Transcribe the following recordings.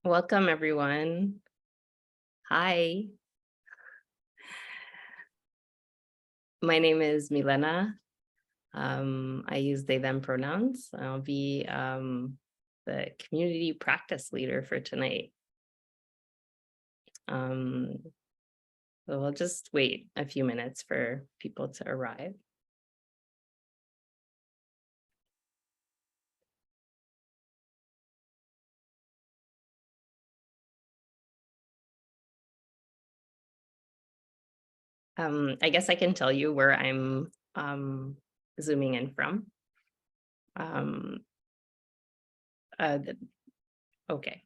Welcome, everyone. Hi, my name is Milena. I use they, them pronouns. I'll be the community practice leader for tonight. So we'll just wait a few minutes for people to arrive. I guess I can tell you where I'm zooming in from. Um, uh, okay.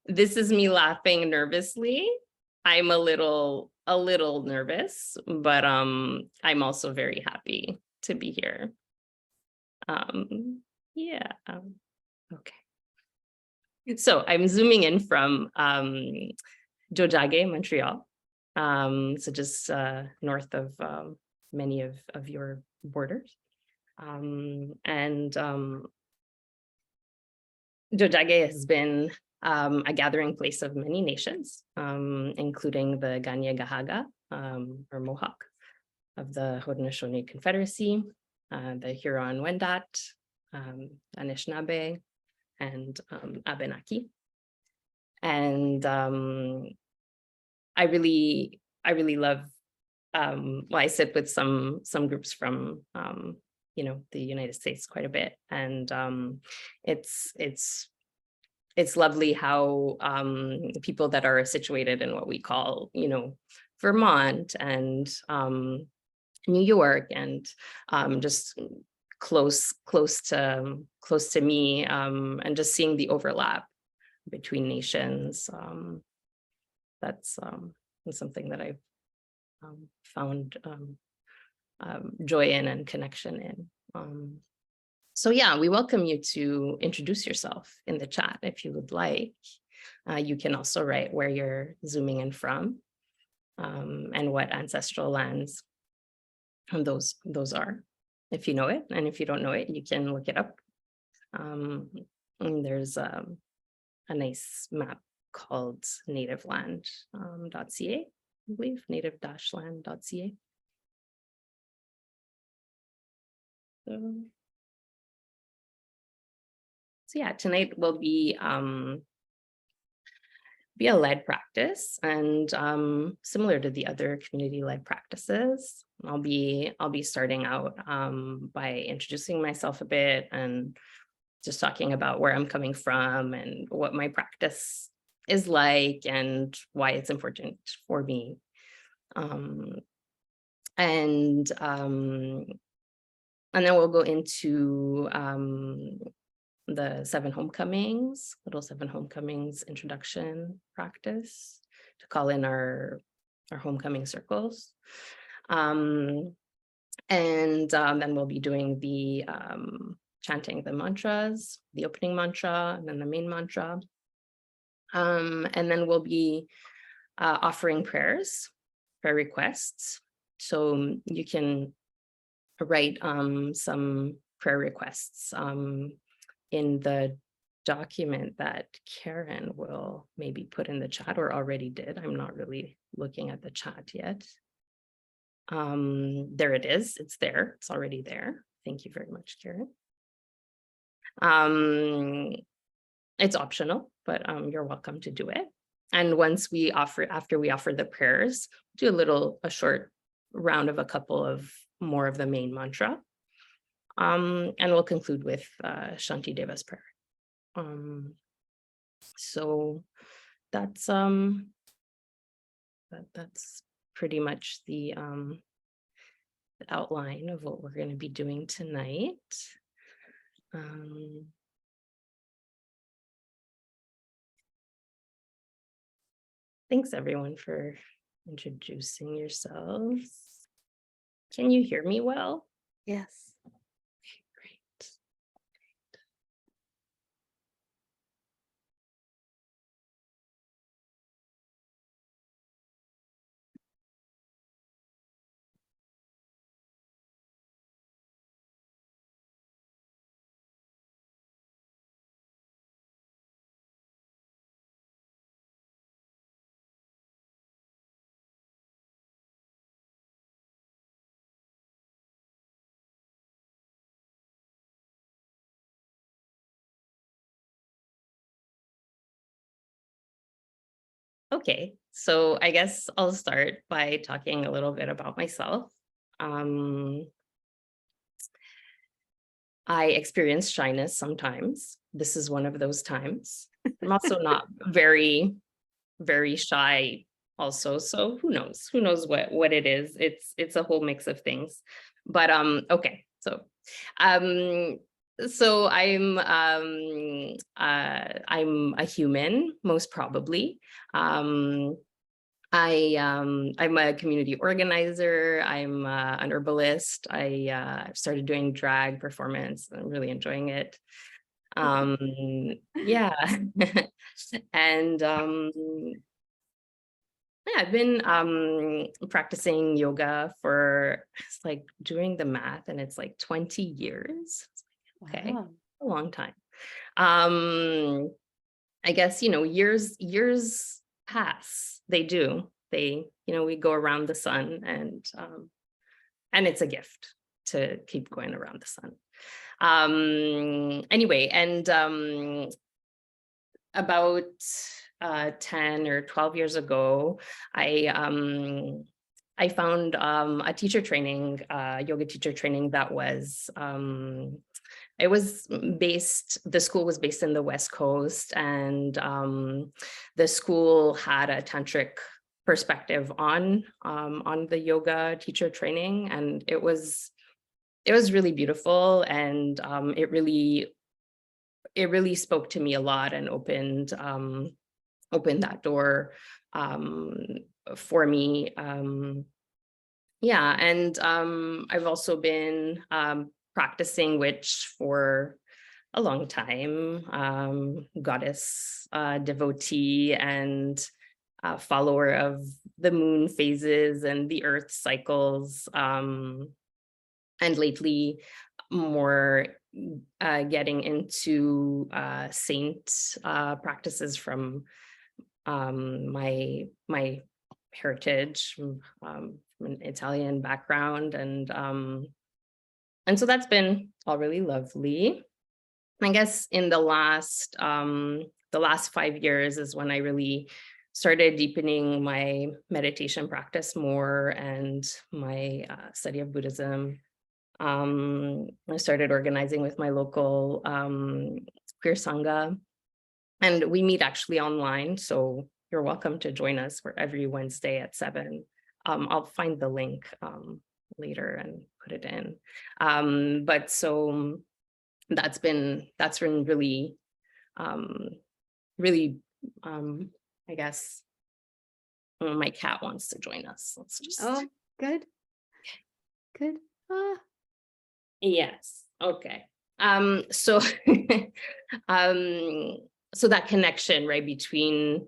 This is me laughing nervously. I'm a little nervous, but I'm also very happy to be here. Yeah. Okay. So I'm zooming in from Jojage, Montreal. So just north of many of your borders. And Jojage has been a gathering place of many nations, including the Kanien'kehá:ka, or Mohawk, of the Haudenosaunee Confederacy, the Huron-Wendat, Anishinaabe, and Abenaki. And I really love. Well, I sit with some groups from the United States quite a bit, and it's lovely how people that are situated in what we call Vermont and New York and just close to me, and just seeing the overlap between nations. That's something that I've found joy in and connection in. So yeah, we welcome you to introduce yourself in the chat if you would like. You can also write where you're zooming in from, and what ancestral lands those are, if you know it. And if you don't know it, you can look it up. And there's a nice map called nativeland.ca, I believe, native-land.ca. So yeah, tonight will be a led practice, and similar to the other community-led practices. I'll be starting out by introducing myself a bit and just talking about where I'm coming from and what my practice is like and why it's important for me. And then we'll go into the 7 homecomings, little 7 homecomings introduction practice to call in our homecoming circles. And then we'll be doing the chanting the mantras, the opening mantra, and then the main mantra. And then we'll be offering prayer requests. So you can write some prayer requests in the document that Karen will maybe put in the chat, or already did. I'm not really looking at the chat yet. There it is. It's there. It's already there. Thank you very much, Karen. It's optional, but you're welcome to do it. And after we offer the prayers, do a short round of a couple of more of the main mantra. And we'll conclude with Shanti Deva's prayer. So that's pretty much the outline of what we're going to be doing tonight. Thanks everyone for introducing yourselves. Can you hear me well? Yes. Okay, so I guess I'll start by talking a little bit about myself. Um, I experience shyness sometimes. This is one of those times. I'm also not very, very shy also. So who knows? Who knows what it is? It's a whole mix of things. But okay. Um so I'm a human, most probably. Um I'm a community organizer. I'm an herbalist. I started doing drag performance. I'm really enjoying it. Um, yeah, and yeah, I've been practicing yoga for, it's like doing the math, and it's like 20 years. Okay, Wow. a long time. Um, I guess, years pass. They do. We go around the sun, and it's a gift to keep going around the sun. Anyway, and about 10 or 12 years ago, I found a teacher training, yoga teacher training that was it was the school was based in the West Coast, and the school had a tantric perspective on the yoga teacher training, and it was really beautiful, and it really spoke to me a lot and opened that door um, for me. Yeah, and I've also been practicing witch for a long time, goddess devotee, and follower of the moon phases and the earth cycles, and lately more getting into saint practices from my heritage, from an Italian background, and so that's been all really lovely. I guess in the last 5 years is when I really started deepening my meditation practice more, and my study of Buddhism. I started organizing with my local queer sangha, and we meet actually online. So you're welcome to join us for every Wednesday at 7. I'll find the link later and put it in. But so that's been really, um, really, I guess, my cat wants to join us. Let's just. Oh, good. Good. Ah. Yes. Okay. So um so that connection, right, between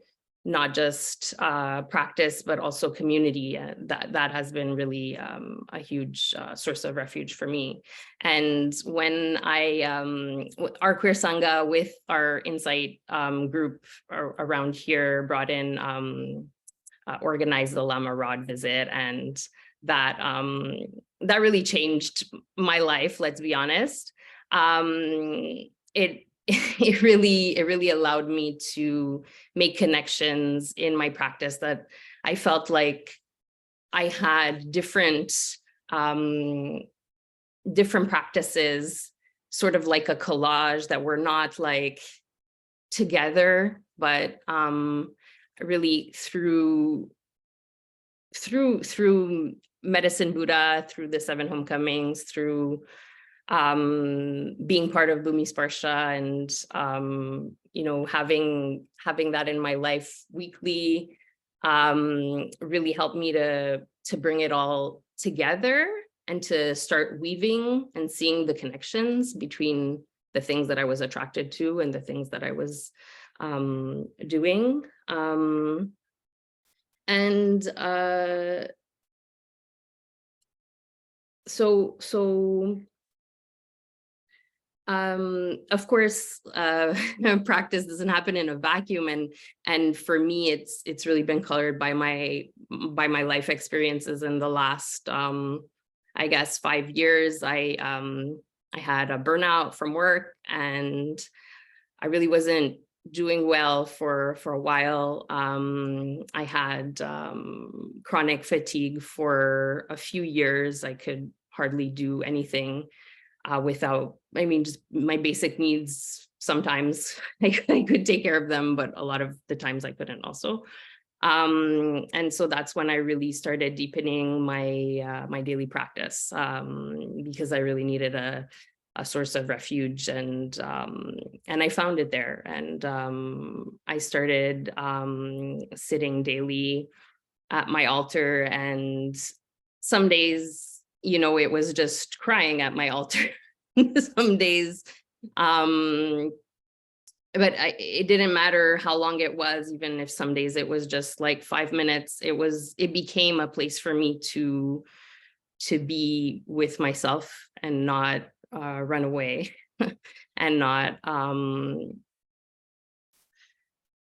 not just practice but also community, that has been really a huge source of refuge for me. And when our queer sangha with our insight group around here brought in organized the Lama Rod visit, and that that really changed my life, let's be honest. It it really allowed me to make connections in my practice that I felt like I had um, different practices, sort of like a collage, that were not like together, but really through Medicine Buddha, through the 7 homecomings, through being part of Bhumi Sparsha, and having that in my life weekly really helped me to bring it all together, and to start weaving and seeing the connections between the things that I was attracted to and the things that I was doing. And so of course, practice doesn't happen in a vacuum, and for me, it's really been colored by my life experiences in the last I guess 5 years. I had a burnout from work, and I really wasn't doing well for a while. I had chronic fatigue for a few years. I could hardly do anything without, I mean, just my basic needs. Sometimes I could take care of them, but a lot of the times I couldn't also. And so that's when I really started deepening my daily practice, because I really needed a source of refuge, and I found it there. And I started sitting daily at my altar, and some days, it was just crying at my altar. Some days, but it didn't matter how long it was, even if some days it was just like 5 minutes. It became a place for me to be with myself and not run away, and not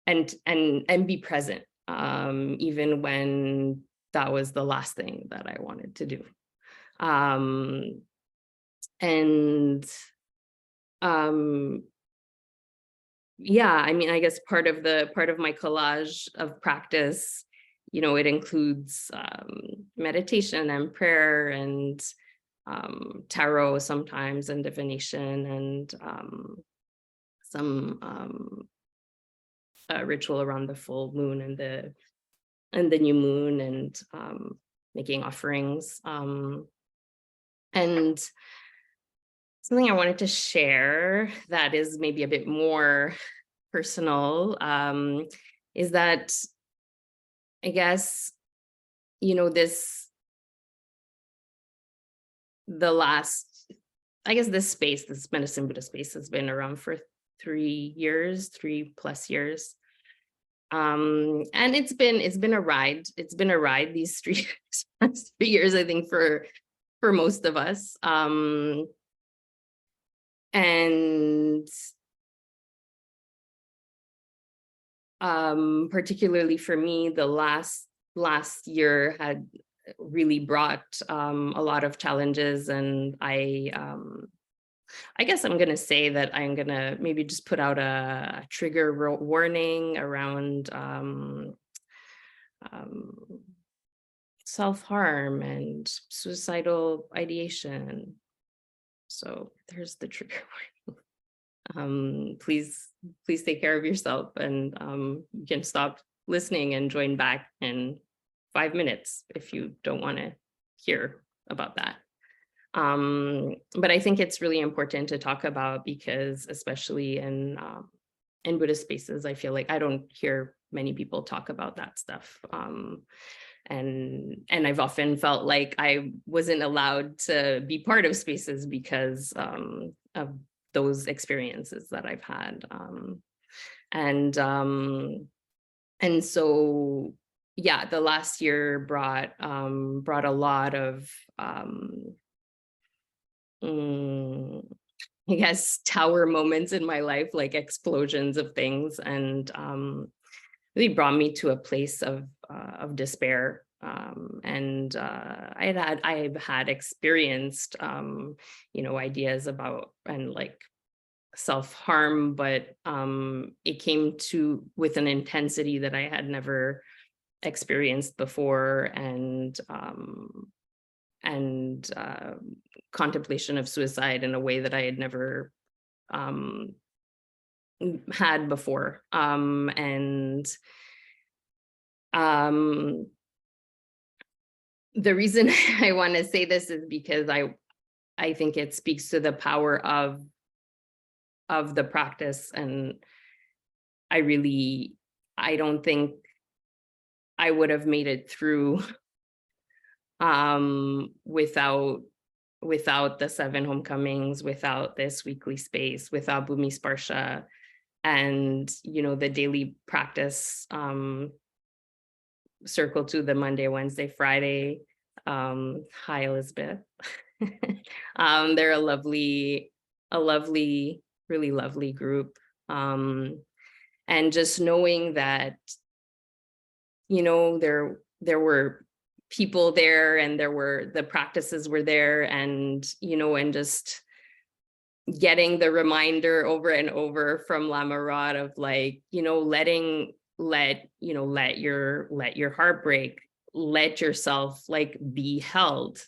and be present, even when that was the last thing that I wanted to do. And yeah, I mean, I guess part of my collage of practice, it includes meditation and prayer, and tarot sometimes, and divination, and some ritual around the full moon and the new moon, and making offerings. And something I wanted to share that is maybe a bit more personal, is that, I guess, this space, this medicine Buddha space, has been around for 3+ years. And it's been a ride. It's been a ride these 3 years, I think, for most of us. And particularly for me, the last year had really brought a lot of challenges, and I guess I'm going to say that I'm going to maybe just put out a trigger warning around self-harm and suicidal ideation. So there's the trigger warning. Please take care of yourself, and you can stop listening and join back in 5 minutes if you don't want to hear about that. But I think it's really important to talk about, because especially in Buddhist spaces, I feel like I don't hear many people talk about that stuff. And I've often felt like I wasn't allowed to be part of spaces because of those experiences that I've had. And so, yeah, the last year brought a lot of I guess tower moments in my life, like explosions of things, and really brought me to a place of despair. And I've had experienced ideas about, and like, self-harm, but it came with an intensity that I had never experienced before, and contemplation of suicide in a way that I had never had before. And the reason I want to say this is because I think it speaks to the power of the practice, and I don't think I would have made it through without the 7 homecomings, without this weekly space, without Bhumi Sparsha, and the daily practice, circle to the Monday, Wednesday, Friday. Hi, Elizabeth. They're a lovely, really lovely group. And just knowing that, there were people there, and the practices were there, and and just getting the reminder over and over from Lama Rod of like, let your heart break, let yourself like be held.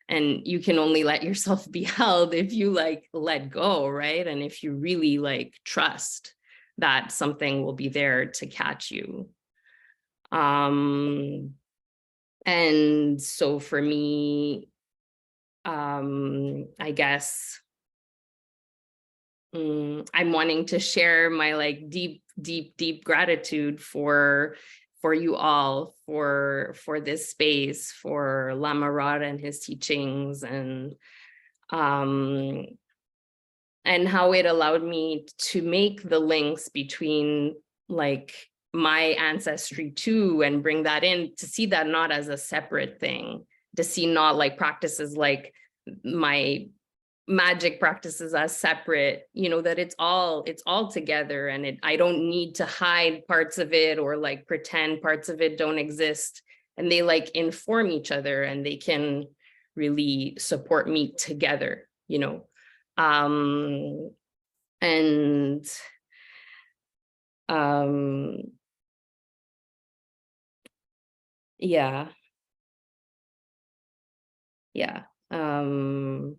And you can only let yourself be held if you like let go, right? And if you really like trust that something will be there to catch you. And so for me, I guess I'm wanting to share my like deep gratitude for you all, for this space, for Lama Rod and his teachings, and how it allowed me to make the links between like my ancestry too, and bring that in, to see that not as a separate thing, to see not like practices like my magic practices as separate, that it's all together, and I don't need to hide parts of it or like pretend parts of it don't exist, and they like inform each other, and they can really support me together, and yeah yeah mm,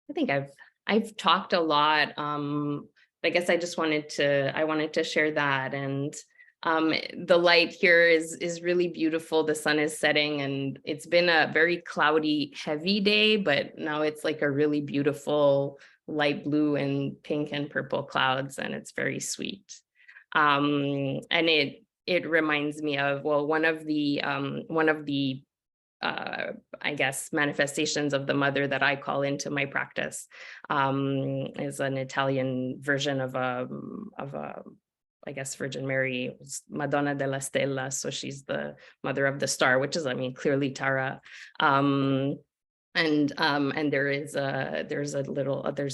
I think I've talked a lot. I guess I wanted to share that. And the light here is really beautiful. The sun is setting, and it's been a very cloudy, heavy day, but now it's like a really beautiful light blue and pink and purple clouds, and it's very sweet. And it reminds me of, well, one of the I guess, manifestations of the mother that I call into my practice, is an Italian version of a, I guess, Virgin Mary, Madonna della Stella. So she's the mother of the star, which is, I mean, clearly Tara. And there's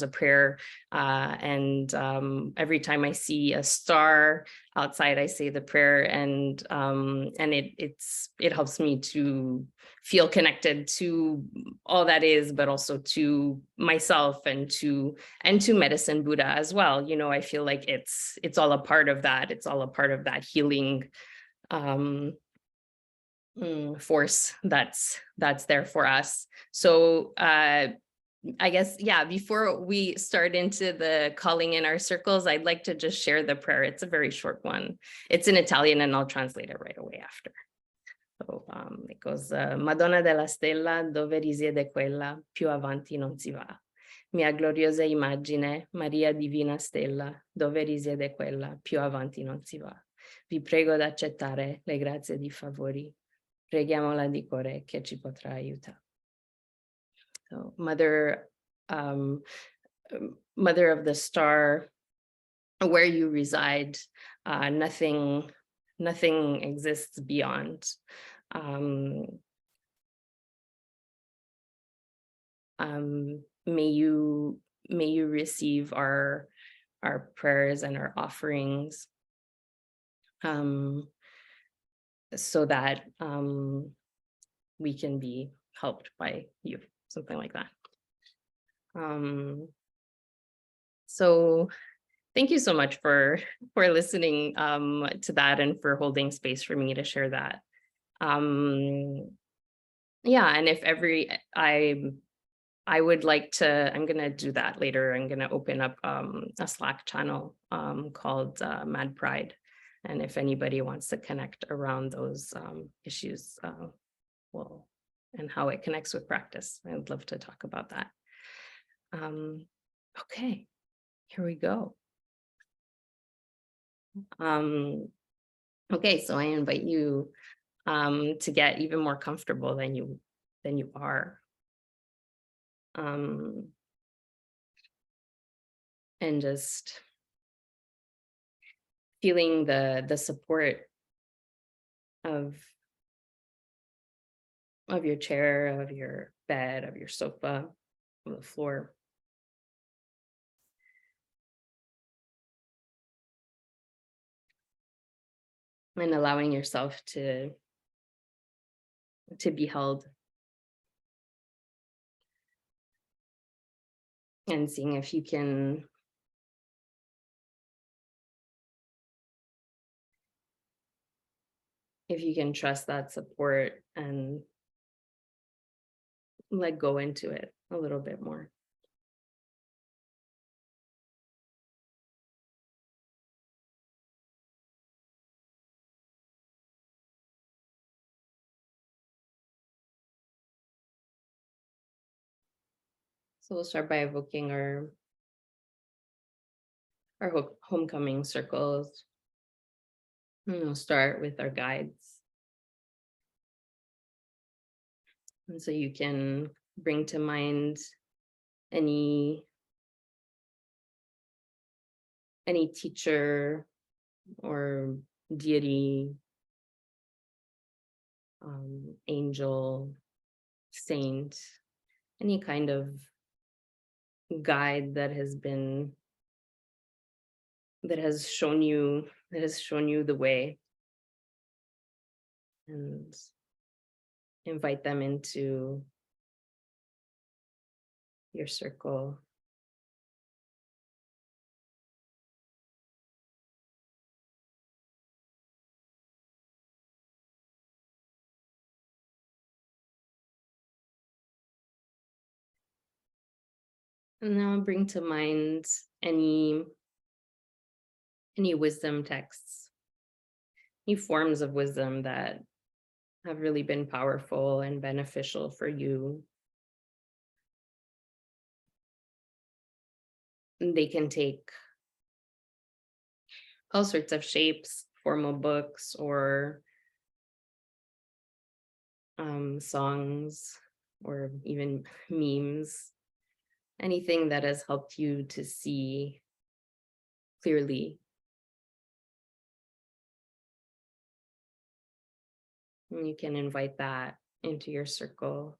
a prayer, and every time I see a star outside, I say the prayer, and it helps me to feel connected to all that is, but also to myself, and to Medicine Buddha as well. I feel like it's all a part of that. It's all a part of that healing force that's there for us. So I guess, yeah, before we start into the calling in our circles, I'd like to just share the prayer. It's a very short one. It's in Italian, and I'll translate it right away after. So it goes, Madonna della Stella, dove risiede quella, più avanti non si va. Mia gloriosa immagine, Maria Divina Stella, dove risiede quella, più avanti non si va. Vi prego d'accettare le grazie di favori. Preghiamola di cuore che ci potrà aiutare. So, Mother of the star, where you reside, nothing exists beyond. May you receive our prayers and our offerings, so that we can be helped by you, something like that. So thank you so much for listening to that, and for holding space for me to share that. Yeah, and if I would like to, I'm going to do that later. I'm going to open up a Slack channel called Mad Pride. And if anybody wants to connect around those issues, well, and how it connects with practice, I'd love to talk about that. Okay, here we go. Okay, so I invite you to get even more comfortable than you are. And just feeling the support of your chair, of your bed, of your sofa, of the floor. And allowing yourself to be held and seeing if you can trust that support and let go into it a little bit more. So we'll start by evoking our homecoming circles. And we'll start with our guides. And so you can bring to mind any teacher or deity, angel, saint, any kind of guide that has shown you the way, and invite them into your circle. And now bring to mind any wisdom texts, any forms of wisdom that have really been powerful and beneficial for you. And they can take all sorts of shapes, formal books or songs, or even memes, anything that has helped you to see clearly. And you can invite that into your circle.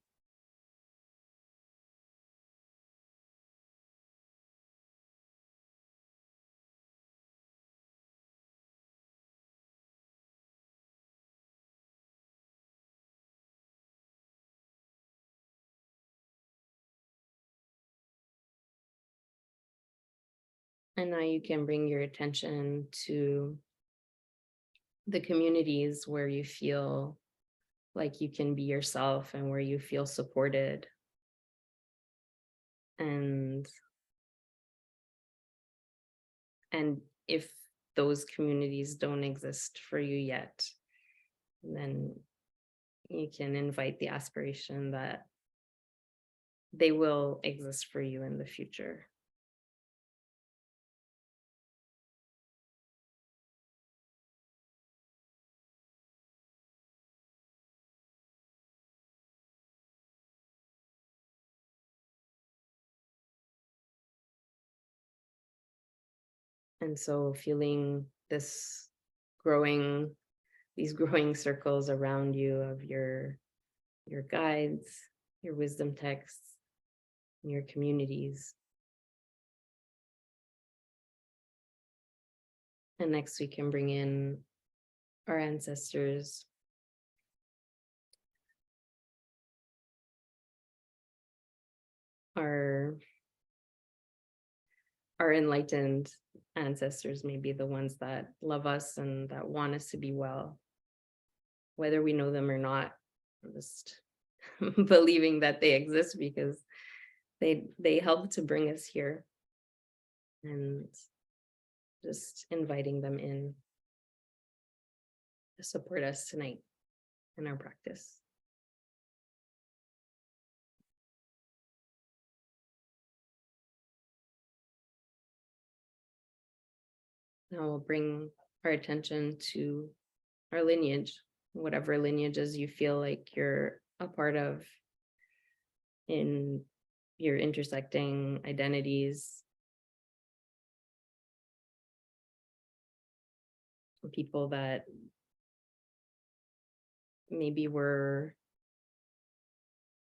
And now you can bring your attention to the communities where you feel like you can be yourself and where you feel supported. And if those communities don't exist for you yet, then you can invite the aspiration that they will exist for you in the future. And so feeling these growing circles around you of your guides, your wisdom texts, your communities. And next we can bring in our ancestors, our enlightened ancestors, maybe the ones that love us and that want us to be well, whether we know them or not. Just believing that they exist because they help to bring us here, and just inviting them in to support us tonight in our practice. Now we'll bring our attention to our lineage, whatever lineages you feel like you're a part of in your intersecting identities. People that maybe were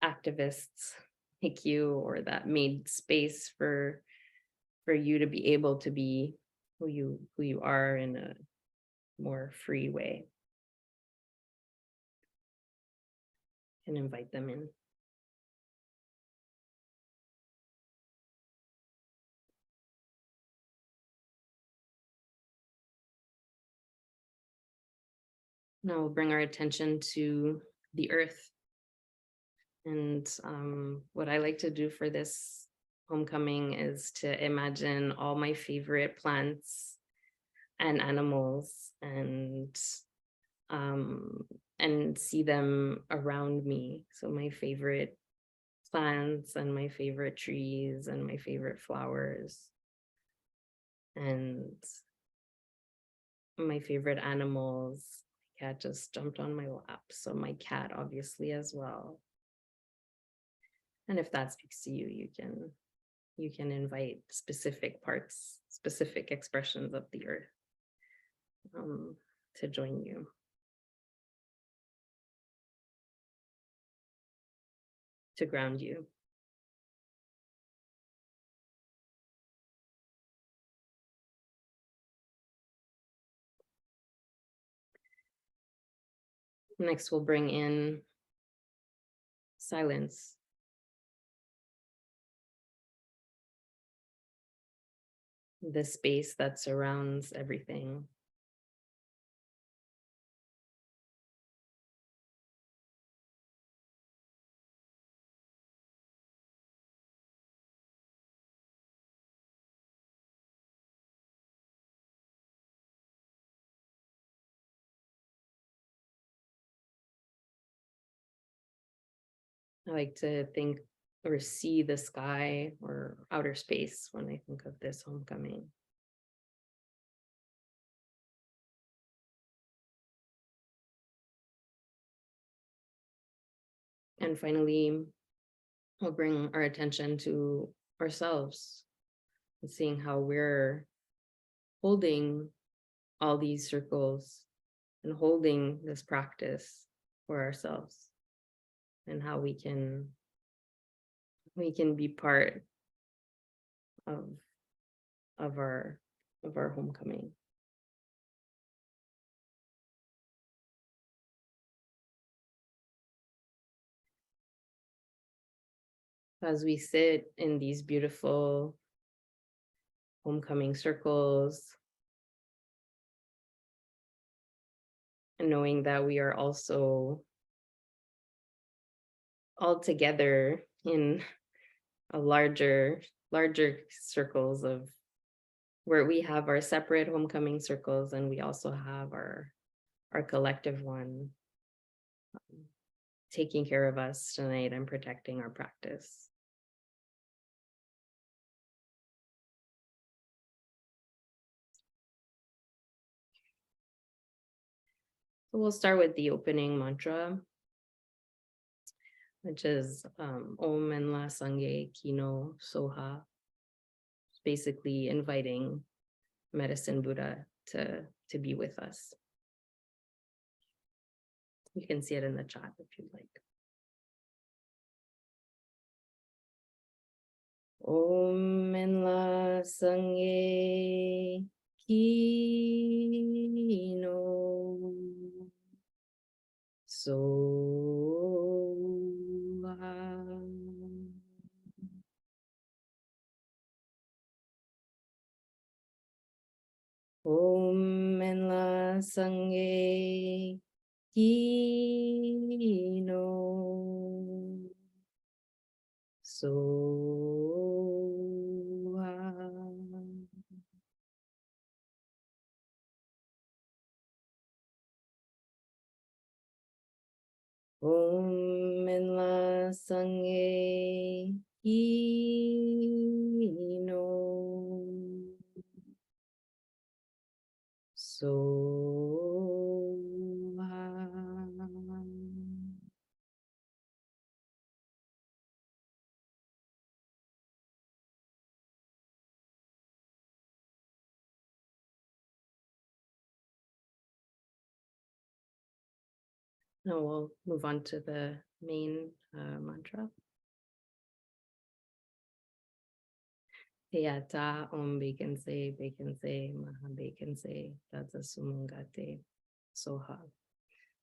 activists like you, or that made space for you to be able to be who you are in a more free way, and invite them in. Now we'll bring our attention to the earth. And what I like to do for this homecoming is to imagine all my favorite plants and animals and see them around me. So my favorite plants and my favorite trees and my favorite flowers and my favorite animals. My cat just jumped on my lap, so my cat obviously as well. And if that speaks to you, you can invite specific parts, specific expressions of the earth to join you. To ground you. Next, we'll bring in silence. The space that surrounds everything. I like to think or see the sky or outer space when I think of this homecoming. And finally, we'll bring our attention to ourselves and seeing how we're holding all these circles and holding this practice for ourselves, and how we can be part of our homecoming. As we sit in these beautiful homecoming circles, and knowing that we are also all together in a larger circles of where we have our separate homecoming circles, and we also have our collective one taking care of us tonight and protecting our practice. So we'll start with the opening mantra, which is Om Menla Sangye Kino Soha. Basically inviting Medicine Buddha to be with us. You can see it in the chat if you'd like. Om Menla Sangye Kino Soha. Om Menla Sangye Kino Soha. Om Menla Sangye Kino Soha. Now we'll move on to the main mantra. Teyata Om Bekense Maha Bekense Tata Sumangate Soha.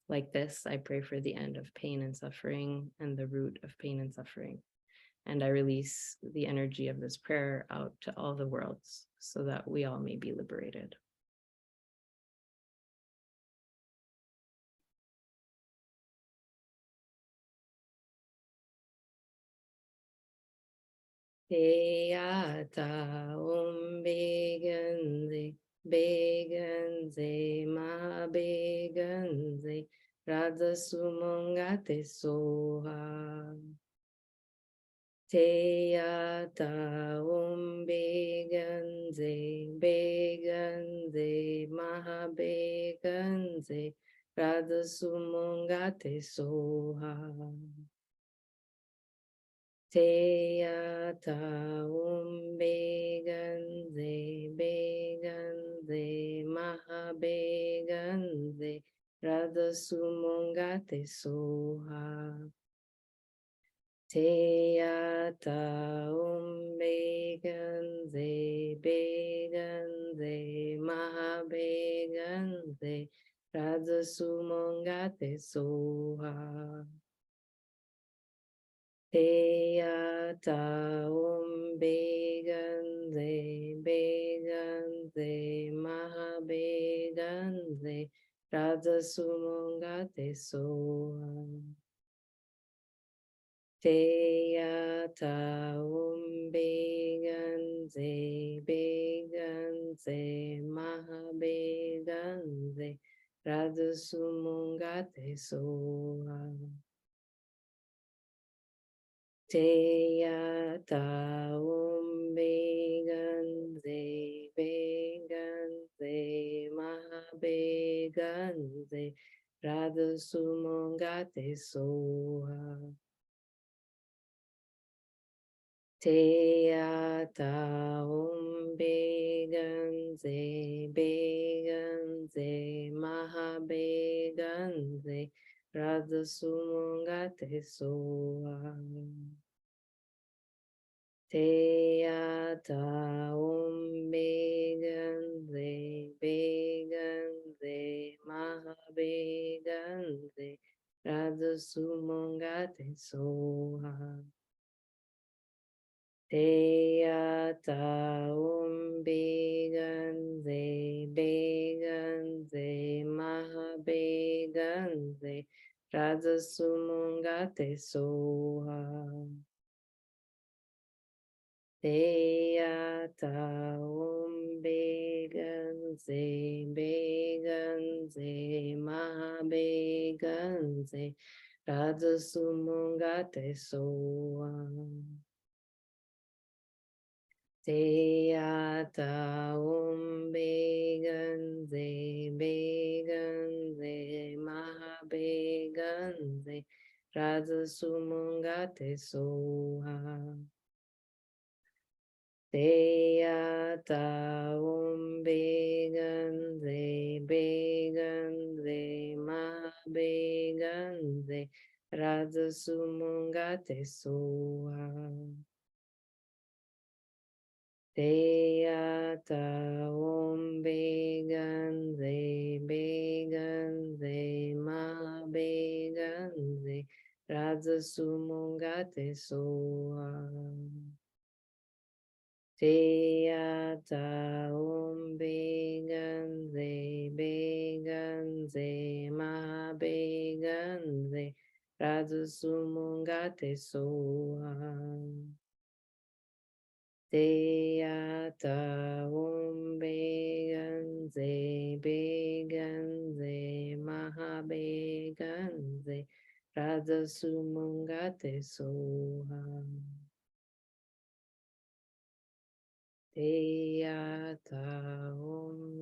Like this, I pray for the end of pain and suffering and the root of pain and suffering. And I release the energy of this prayer out to all the worlds so that we all may be liberated. Teata beganze, beganze, ma beganze, radha sumangate soha. Teata beganze, beganze, maha beganze, radha sumangate soha. Teata beganze, beganze, maha beganze, radha sumangate soha. Teata beganze, beganze, maha beganze, radha sumangate soha. Teata beganze, beganze, maha beganze, radha sumangate soha. Teata beganze, beganze, maha beganze, radha sumangate soha. Teata beganze, beganze, maha beganze, radha sumangate soha. Teata beganze, beganze, maha beganze, radha sumangate soha. Teata beganze, beganze, maha beganze, radha sumangate soha. Teata beganze, beganze, maha beganze, radha sumangate soha. Teata beganze, beganze, maha beganze, radha sumangate soha. Teata beganze, beganze, maha beganze, radha sumangate soha. Teata beganze, beganze, maha beganze, radha sumangate soha. Teata beganze, beganze, maha beganze, radha sumangate soha. Teata beganze, beganze, maha beganze, radha sumangate soha. Teata beganze, beganze, maha beganze, radha sumangate soha. Teata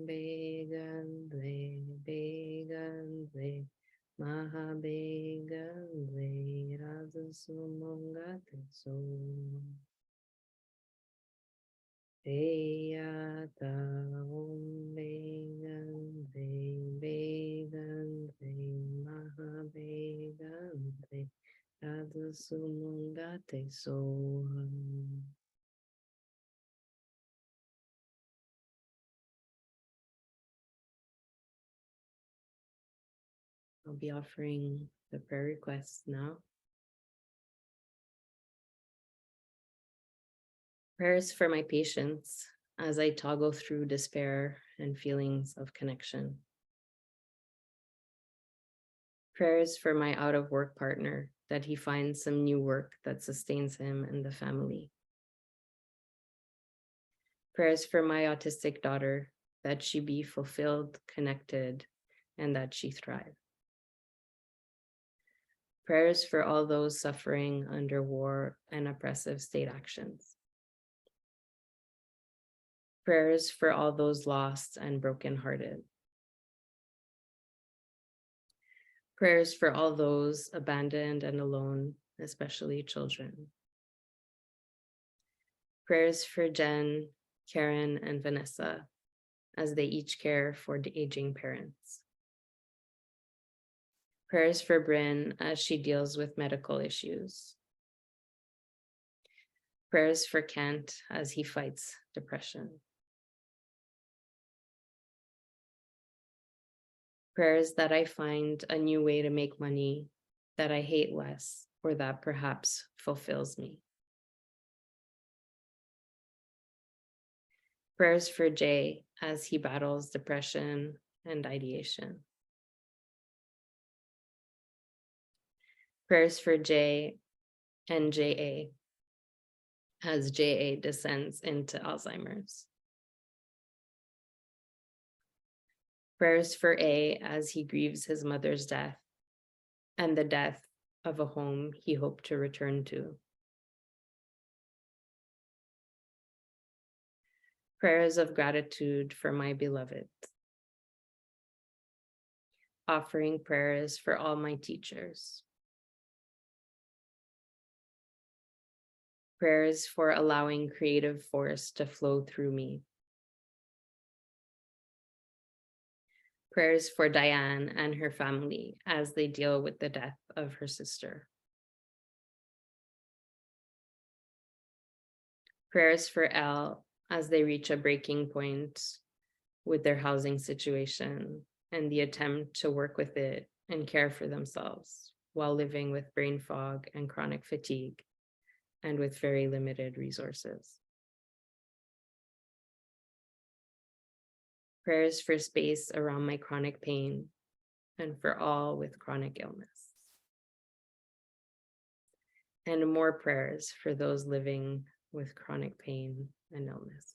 beganze, beganze, maha beganze, radha sumangate soha. Teata beganze, beganze, maha beganze, radha sumangate soha. I'll be offering the prayer requests now. Prayers for my patience as I toggle through despair and feelings of connection. Prayers for my out of work partner that he finds some new work that sustains him and the family. Prayers for my autistic daughter, that she be fulfilled, connected, and that she thrive. Prayers for all those suffering under war and oppressive state actions. Prayers for all those lost and brokenhearted. Prayers for all those abandoned and alone, especially children. Prayers for Jen, Karen, and Vanessa, as they each care for the aging parents. Prayers for Bryn as she deals with medical issues. Prayers for Kent as he fights depression. Prayers that I find a new way to make money that I hate less, or that perhaps fulfills me. Prayers for Jay as he battles depression and ideation. Prayers for Jay and JA as JA descends into Alzheimer's. Prayers for A as he grieves his mother's death and the death of a home he hoped to return to. Prayers of gratitude for my beloved. Offering prayers for all my teachers. Prayers for allowing creative force to flow through me. Prayers for Diane and her family as they deal with the death of her sister. Prayers for Elle as they reach a breaking point with their housing situation and the attempt to work with it and care for themselves while living with brain fog and chronic fatigue and with very limited resources. Prayers for space around my chronic pain and for all with chronic illness. And more prayers for those living with chronic pain and illness.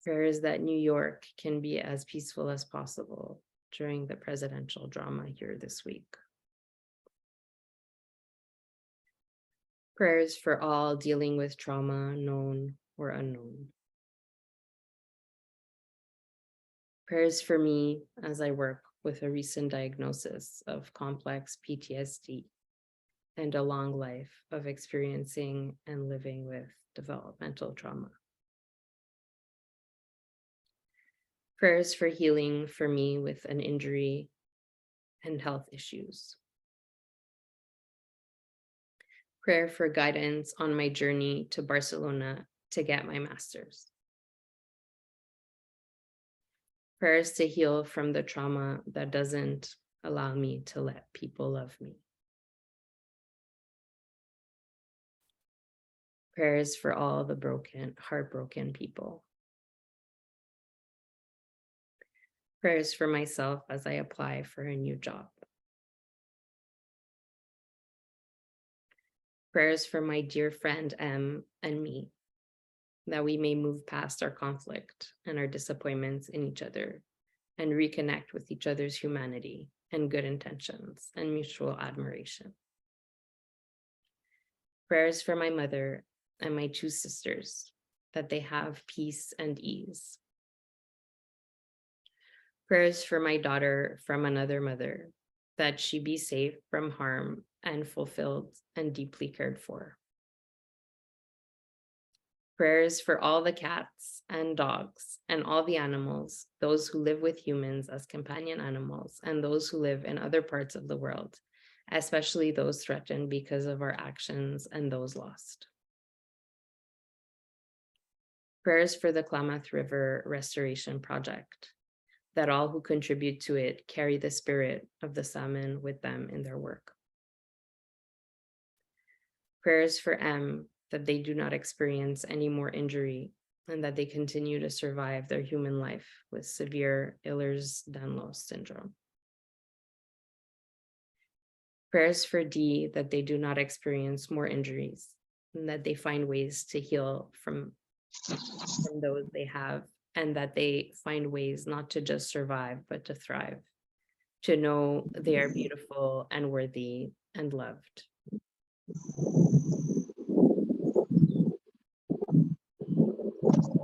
Prayers that New York can be as peaceful as possible during the presidential drama here this week. Prayers for all dealing with trauma, known or unknown. Prayers for me as I work with a recent diagnosis of complex PTSD and a long life of experiencing and living with developmental trauma. Prayers for healing for me with an injury and health issues. Prayer for guidance on my journey to Barcelona to get my master's. Prayers to heal from the trauma that doesn't allow me to let people love me. Prayers for all the broken, heartbroken people. Prayers for myself as I apply for a new job. Prayers for my dear friend M and me, that we may move past our conflict and our disappointments in each other and reconnect with each other's humanity and good intentions and mutual admiration. Prayers for my mother and my two sisters, that they have peace and ease. Prayers for my daughter from another mother, that she be safe from harm and fulfilled and deeply cared for. Prayers for all the cats and dogs and all the animals, those who live with humans as companion animals and those who live in other parts of the world, especially those threatened because of our actions and those lost. Prayers for the Klamath River Restoration Project, that all who contribute to it carry the spirit of the salmon with them in their work. Prayers for M, that they do not experience any more injury and that they continue to survive their human life with severe Ehlers-Danlos syndrome. Prayers for D, that they do not experience more injuries and that they find ways to heal from those they have, and that they find ways not to just survive, but to thrive, to know they are beautiful and worthy and loved.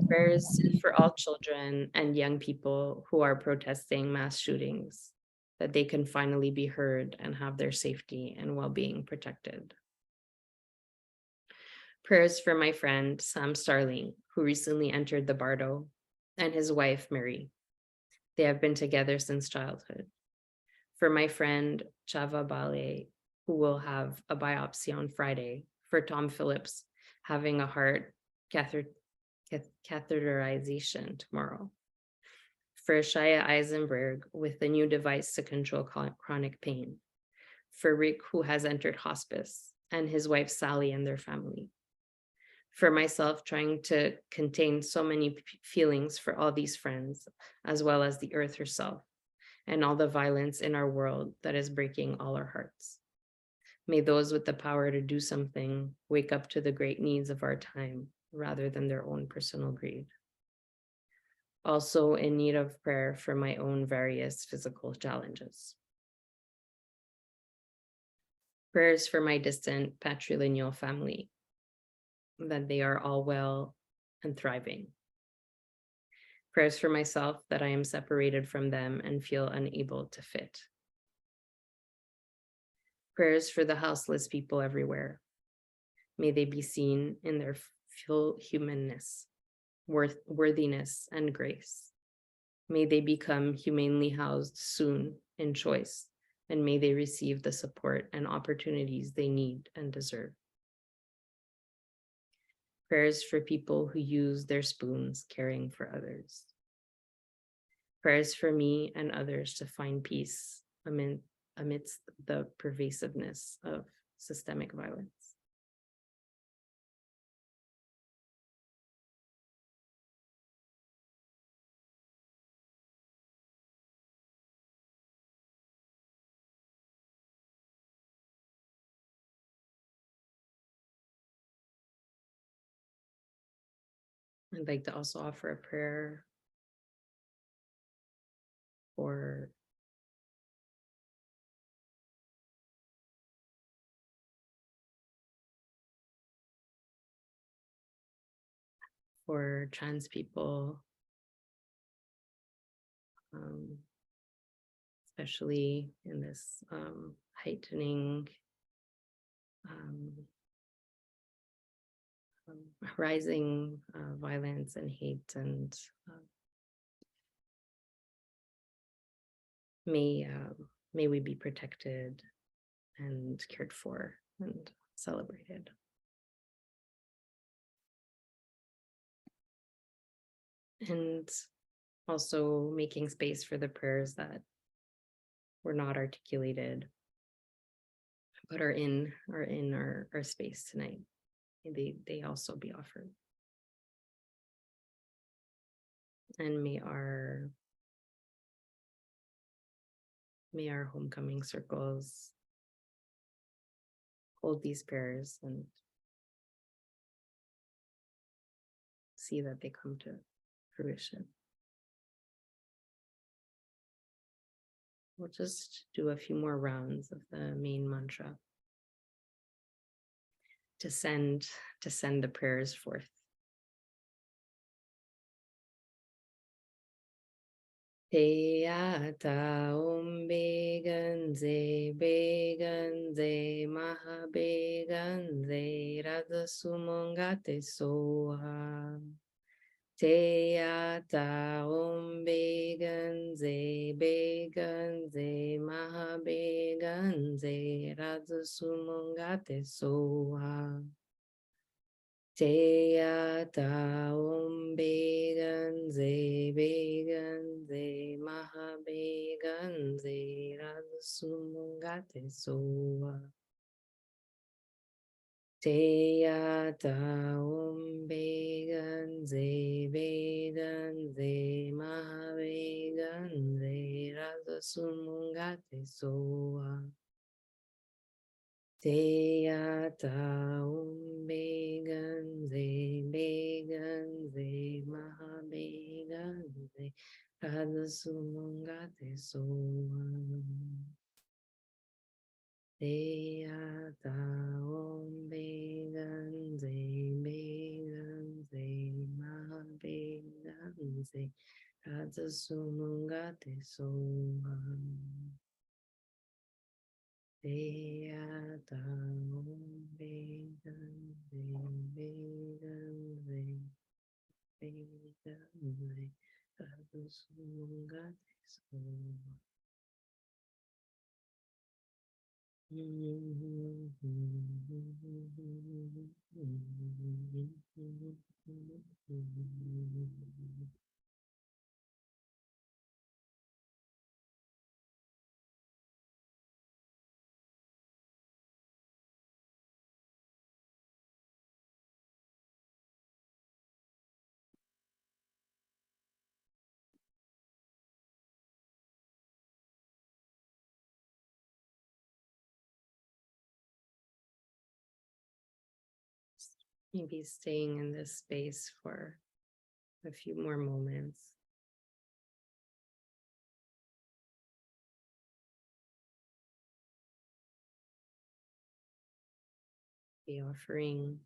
Prayers for all children and young people who are protesting mass shootings, that they can finally be heard and have their safety and well-being protected. Prayers for my friend Sam Starling, who recently entered the Bardo, and his wife Mary. They have been together since childhood. For my friend Chava Bale, who will have a biopsy on Friday. For Tom Phillips, having a heart catheterization tomorrow. For Shaya Eisenberg, with a new device to control chronic pain. For Rick, who has entered hospice, and his wife Sally and their family. For myself, trying to contain so many feelings for all these friends, as well as the earth herself, and all the violence in our world that is breaking all our hearts. May those with the power to do something wake up to the great needs of our time rather than their own personal greed. Also in need of prayer for my own various physical challenges. Prayers for my distant patrilineal family, that they are all well and thriving. Prayers for myself, that I am separated from them and feel unable to fit. Prayers for the houseless people everywhere. May they be seen in their full humanness, worthiness, and grace. May they become humanely housed soon in choice, and may they receive the support and opportunities they need and deserve. Prayers for people who use their spoons caring for others. Prayers for me and others to find peace amidst the pervasiveness of systemic violence. I'd like to also offer a prayer for trans people, especially in this heightening rising violence and hate, and may we be protected and cared for and celebrated. And also making space for the prayers that were not articulated, but are in our space tonight. They also be offered. And may our homecoming circles hold these prayers and see that they come to fruition. We'll just do a few more rounds of the main mantra to send the prayers forth. Teata beganze maha beganze radasumangate soha. Teata beganze maha beganze radasumangate soha. Teata beganze maha beganze radasumangate soha. Teata beganze maha beganze radasumangate soha. Teata Radasumangate soam. Deyata om beganze ma beganze Radasumangate soam. Deyata om beganze Radasumangate soam. Maybe staying in this space for a few more moments. Be offering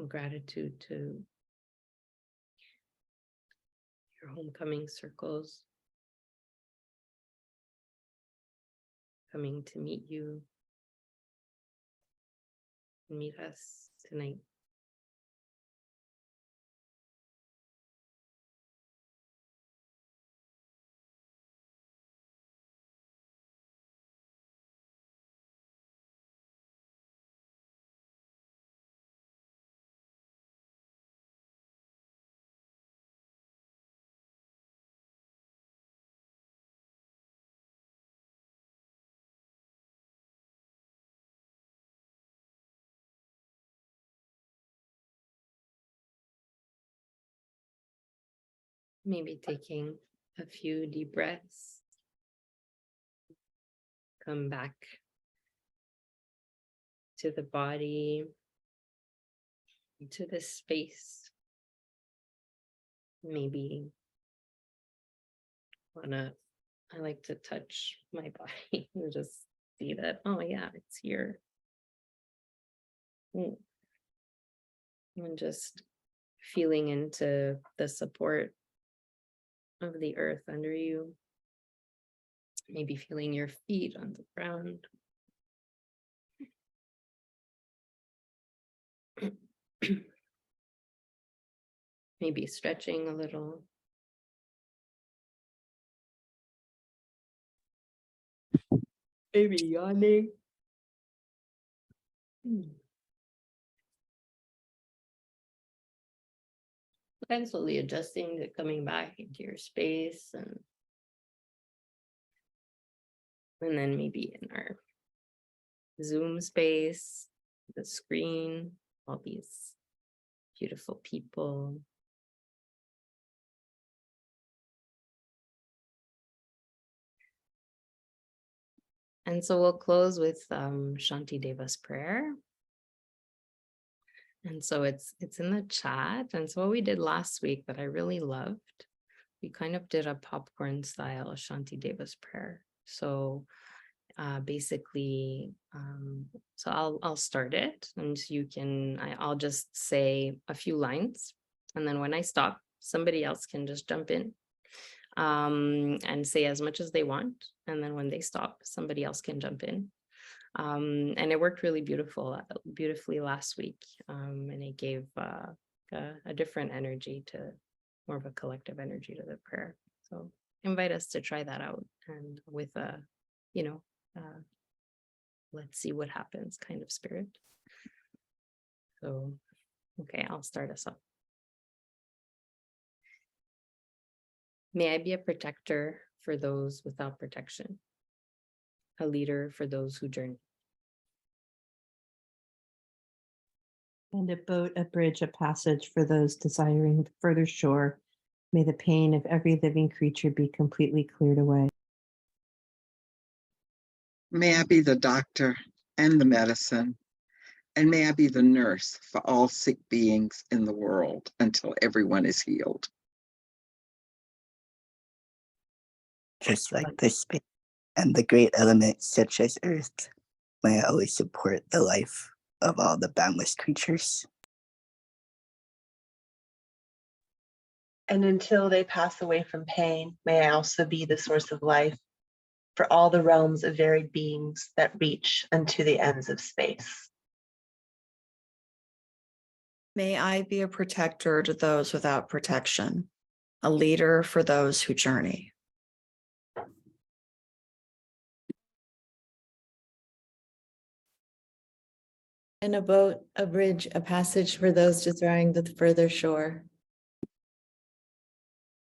gratitude to your homecoming circles coming to meet you, meet us tonight. Maybe taking a few deep breaths. Come back to the body, to this space. Maybe I like to touch my body and just see that, oh yeah, it's here. And just feeling into the support of the earth under you. Maybe feeling your feet on the ground. Maybe stretching a little. Maybe yawning. And slowly adjusting to coming back into your space, and then maybe in our Zoom space, the screen, all these beautiful people. And so we'll close with Shanti Deva's prayer. And so it's in the chat. And so what we did last week that I really loved, we kind of did a popcorn style Shanti Deva's prayer. So basically, so I'll start it, and I'll just say a few lines, and then when I stop, somebody else can just jump in and say as much as they want, and then when they stop, somebody else can jump in. And it worked really beautifully last week, and it gave a different energy, to more of a collective energy to the prayer. So invite us to try that out, and with a let's see what happens kind of spirit. So, okay, I'll start us off. May I be a protector for those without protection, a leader for those who journey. And a boat, a bridge, a passage for those desiring the further shore. May the pain of every living creature be completely cleared away. May I be the doctor and the medicine, and may I be the nurse for all sick beings in the world until everyone is healed. just like the space and the great elements such as earth. May I always support the life of all the boundless creatures. And until they pass away from pain, may I also be the source of life for all the realms of varied beings that reach unto the ends of space. May I be a protector to those without protection, a leader for those who journey. And a boat, a bridge, a passage for those desiring the further shore.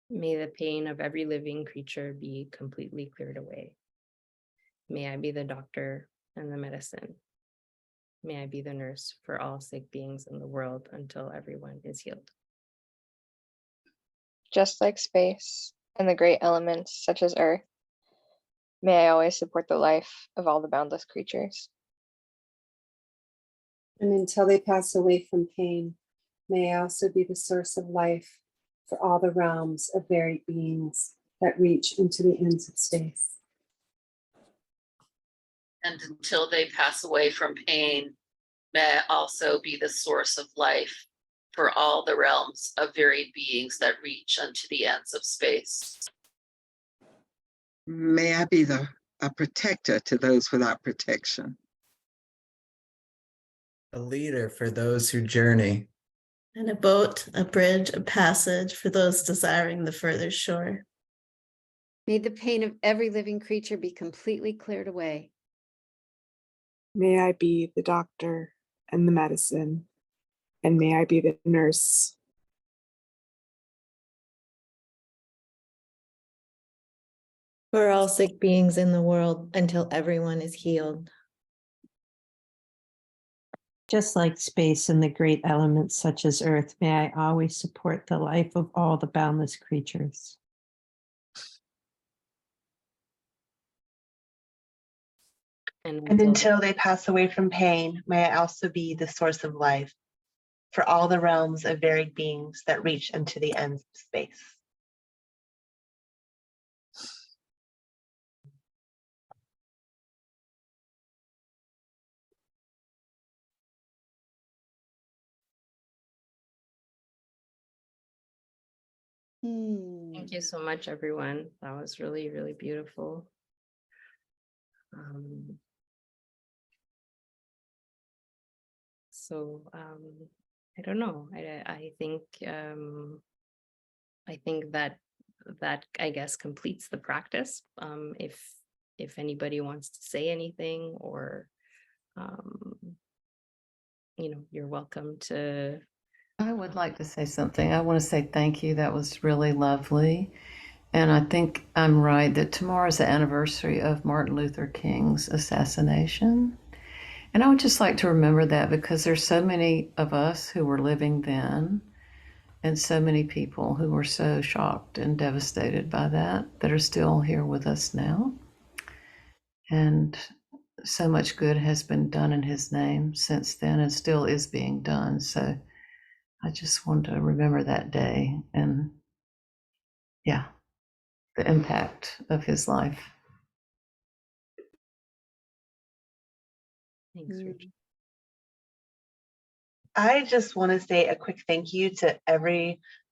May the pain of every living creature be completely cleared away. May I be the doctor and the medicine. May I be the nurse for all sick beings in the world until everyone is healed. Just like space and the great elements such as earth, may I always support the life of all the boundless creatures. And until they pass away from pain, may I also be the source of life for all the realms of varied beings that reach into the ends of space. And until they pass away from pain, may I also be the source of life for all the realms of varied beings that reach unto the ends of space. May I be a protector to those without protection. A leader for those who journey. And a boat, a bridge, a passage for those desiring the further shore. May the pain of every living creature be completely cleared away. May I be the doctor and the medicine, and may I be the nurse. For all sick beings in the world until everyone is healed. Just like space and the great elements such as earth, may I always support the life of all the boundless creatures. And until they pass away from pain, may I also be the source of life for all the realms of varied beings that reach into the ends of space. Thank you so much, everyone. That was really, really beautiful. I don't know. I think that I guess completes the practice. If anybody wants to say anything, or you're welcome to. I would like to say something. I want to say thank you. That was really lovely. And I think I'm right that tomorrow is the anniversary of Martin Luther King's assassination. And I would just like to remember that, because there's so many of us who were living then, and so many people who were so shocked and devastated by that are still here with us now. And so much good has been done in his name since then, and still is being done. So I just want to remember that day and, yeah, the impact of his life. Thanks, Rachel. I just want to say a quick thank you to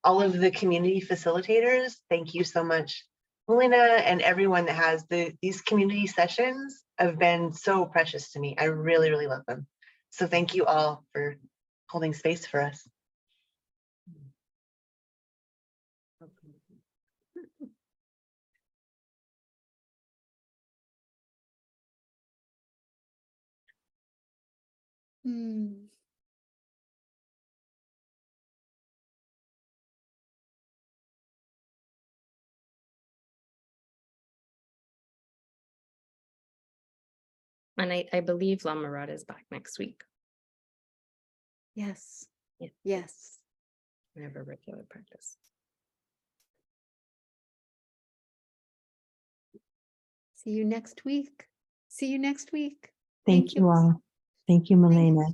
all of the community facilitators. Thank you so much, Milena, and everyone that has these community sessions have been so precious to me. I really, really love them. So thank you all for holding space for us. And I believe Lama Rod is back next week. Yes. Yeah. Yes. We have a regular practice. See you next week. See you next week. Thank you all. Thank you, Milena.